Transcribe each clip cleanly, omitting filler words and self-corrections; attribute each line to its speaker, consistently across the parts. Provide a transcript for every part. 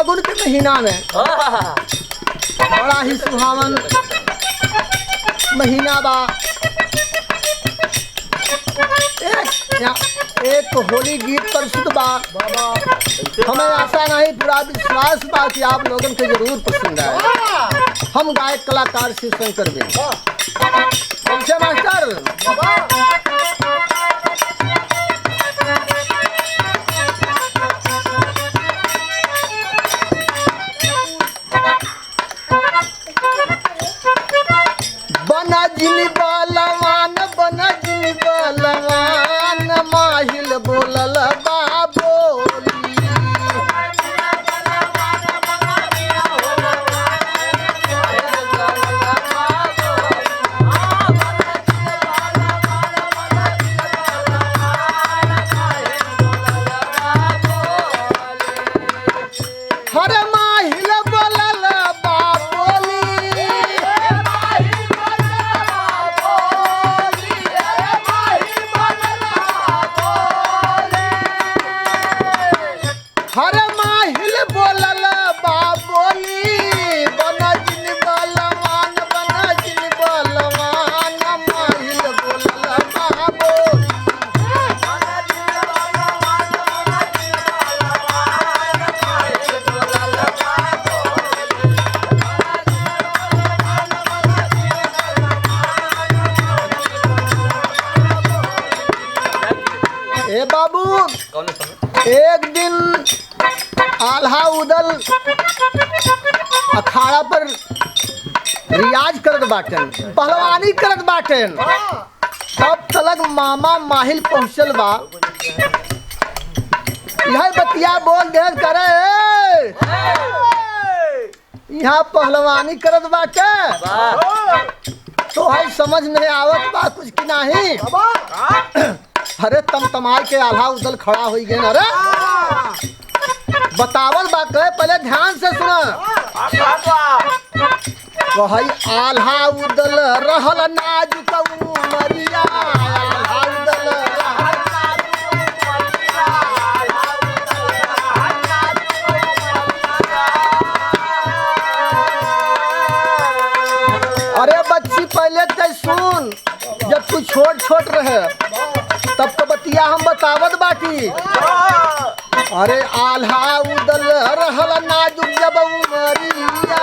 Speaker 1: फागुन के महीना में बड़ा ही सुहावन महीना बा। एक होली गीत प्रस्तुत बा। हमें आशा नहीं पूरा विश्वास बा कि आप लोगों को जरूर पसंद आए। हम गायक कलाकार शिव शंकर भी कैसे मास्टर बनजिल बलवान बनजिल बलवान माहिल बोलल बाबोली। हरे माहिल बोलल बाबोली। हर माहिल बोलल बाबोली बनजिल बलवान बनजिल बलवान माहिल बोलल बाबोली। ए बाबू एक दिन आल्हा उदल अखाड़ा पर रियाज करत बाटन पहलवानी करत बाटन। तब तलक मामा माहिल पहुंचल बा। यह बतिया बोल दे करे यहाँ पहलवानी करत बाटे तो है समझ में आवत बा कुछ की नहीं। अरे तम तमाल के आल्हा उदल खड़ा हो गए। अरे बतावल बात है पहले ध्यान से सुना। वही आल्हा उदल रहल नाजुक उमरिया। आल्हा उदल रहल अरे बच्ची पहले तो सुन। जब तू छोट छोट रहे तब तो बतिया हम बतावत बाटी। अरे आल्हा उदल रहल नाजुक जब उमरिया।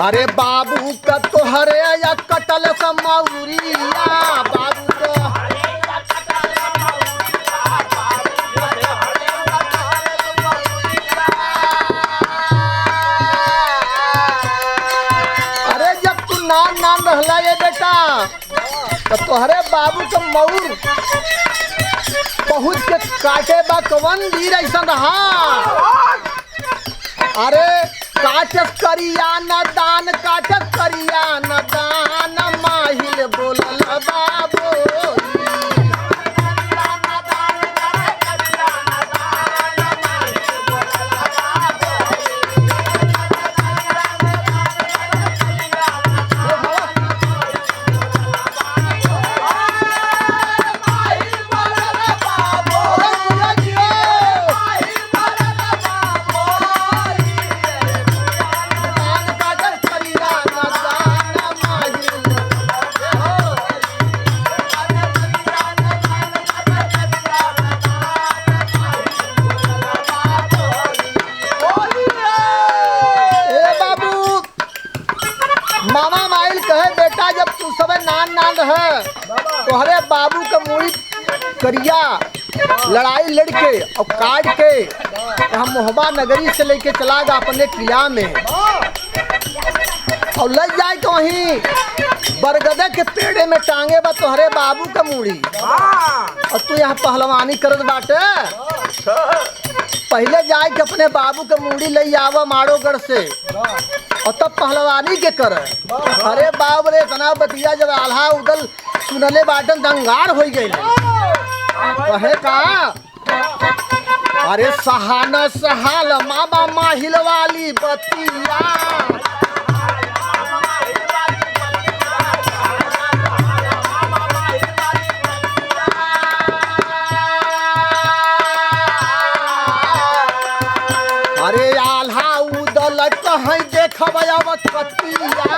Speaker 1: अरे बाबू का तोहरे या कटल समौरिया। बाबू तो नान रहला ये बेटा तो तोहरे बाबू के मऊर पहुँच के काटे बा कवन वीर ऐसा रहा। अरे काटस करिया न दान काटस करिया न दान माहिल बोलल बाबू। मामा माइल कहे बेटा जब तू सब नान नान रहे तोहरे बाबू का मुड़ी करिया लड़ाई लड़के और काट के हम मोहबा नगरी से लेके चला गया अपने किला में और लग जाए तो वहीं बरगदे के पेड़े में टांगे बा तोहरे बाबू का मुड़ी और तू यहाँ पहलवानी करत बाटे। पहले जाए के अपने बाबू के मुड़ी ले आवा माड़ोगढ़ से और तब पहलवानी के कर। अरे बाप रे इतना बतिया जब आल्हा उदल सुनले बाटन दंगार हो गए। कहे का अरे सहाना सहाल मामा माहिल वाली बतिया। कतिया।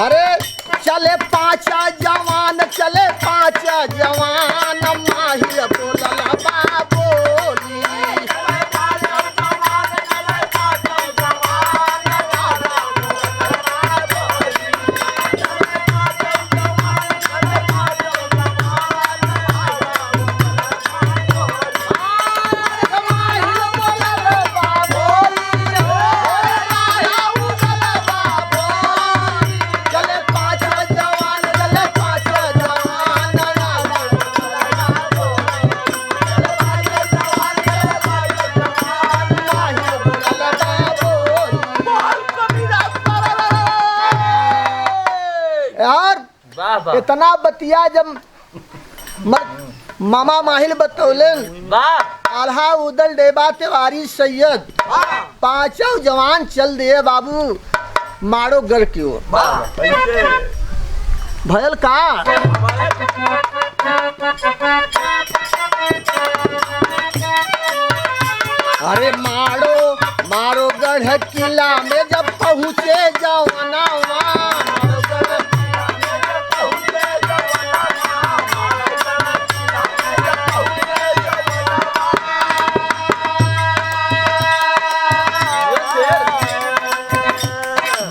Speaker 1: अरे चले पाँचा जवान, चले पाँचा जवान, माहिल बोलल बाबोली। यार
Speaker 2: वाह वाह
Speaker 1: इतना बतिया जब मामा माहिल बतौलन,
Speaker 2: वाह
Speaker 1: आल्हा उदल डेबा तिवारी सैयद पांचों जवान चल दिए बाबू मारो गढ़ की ओर। भयल का अरे मारो मारो गढ़ किला में जब पहुँचे जवाना मारो गढ़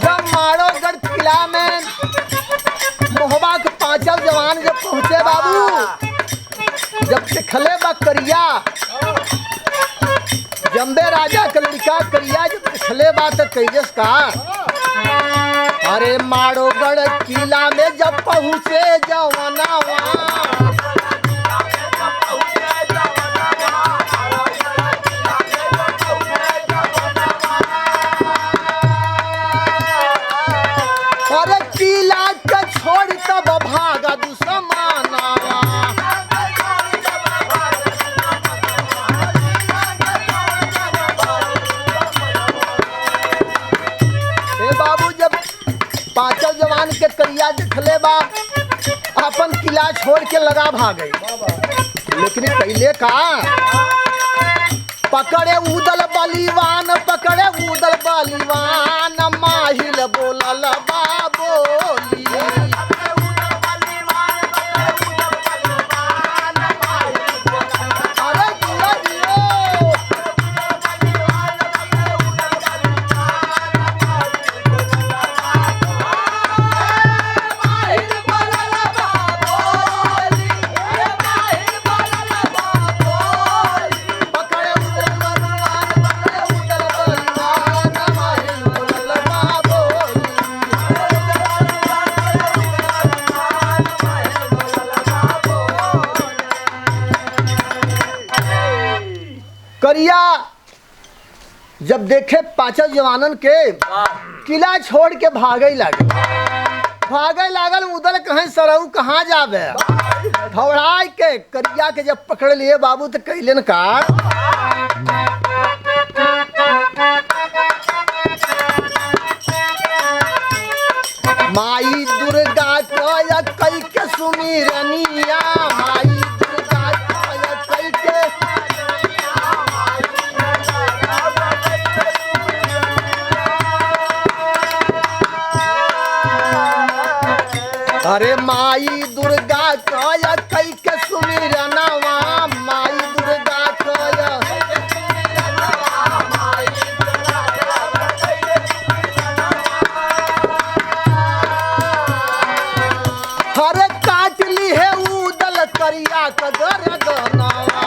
Speaker 1: जब माड़ोगढ़ किला में मोहबा के पांचों जवान जब पहुंचे बाबू, जब देखले बा करिया जम्बे राजा का लड़का करिया, जब देखले बा तो तेजस का अरे माड़ोगढ़ किला में जब पहुंचे जवानावा अरे किला के छोड़ तब भागा दुश्मनावा। ए बाबू जब पांचों जवान के करिया दिखले बा अपन किला छोड़ के लगा भागे, लेकिन कैले का पकड़े उदल बलिवान, पकड़े उदल बलिवान, माहिल बोलल बाबोली। अरे जियो जियो। पकड़े उदल बलिवान, पकड़े उदल बलिवान, माहिल बोलल बाबोली। करिया जब देखे पांचों जवानन के किला छोड़ के भागे लागल उदल कहीं सरऊ कहाँ जावे, फौड़ाई के करिया के जब पकड़ लिए बाबू तो कैलन का माई दुर्गा कय कई के सुमिरनिया, माई दुर्गा कय कई के अरे माई दुर्गा कय कई के सुमिरनवा, माई दुर्गा कय हरे काट ली है उदल करिया कदर गनवा।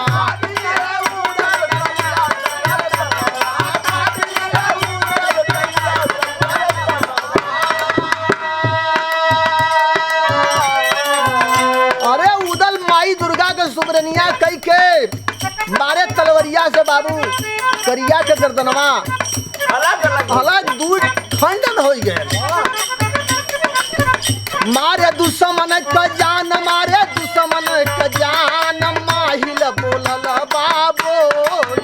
Speaker 1: अरे उदल माई दुर्गा के सुमरनिया कई के मारे तलवरिया से बाबू करिया के गर्दनवा अलग दूर खंडन हो गए। मारे दुश्मन का जान, मारे दुश्मन का जान, माहिल बोलल बाबोली।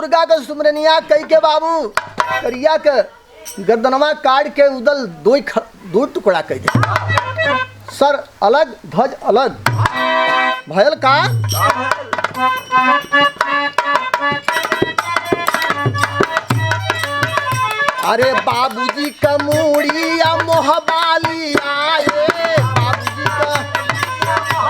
Speaker 1: दुर्गा के सुमरनिया कई के बाबू करिया के गर्दनवा काट के उदल दो टुकड़ा कई दे। सर अलग ध्वज अलग भयल का अरे बाबूजी का मूड़ी या मोहबाली आए बाबूजी का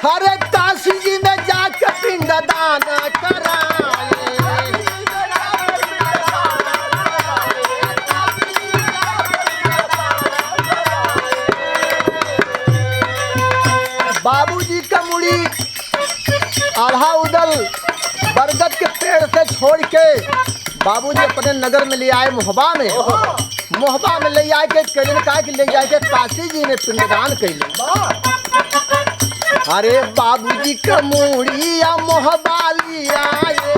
Speaker 1: हरे काशी जी में जाकर पिंडदान कराए बाबूजी का मुड़ी आधा उदल बरगद के पेड़ से छोड़ के बाबूजी अपने नगर में ले आए मोहबा में ले आए के कलिन का ले जाए के काशी जी में पिंडदान कैले। अरे बाबूजी का मुड़ी या मोहबाली आए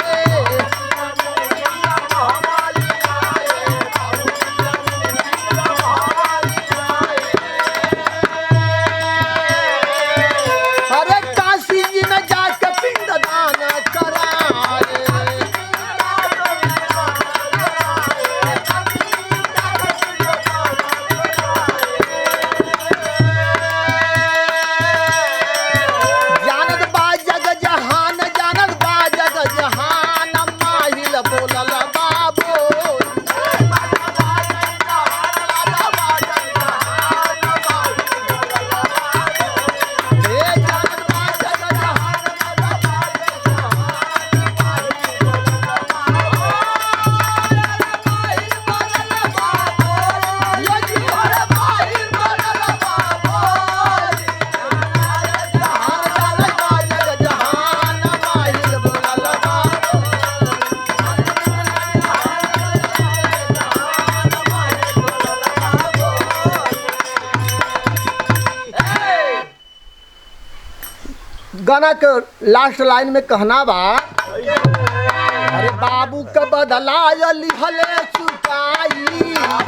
Speaker 1: गाना के लास्ट लाइन में कहना बा अरे बाबू का बदला लिहले चुकाई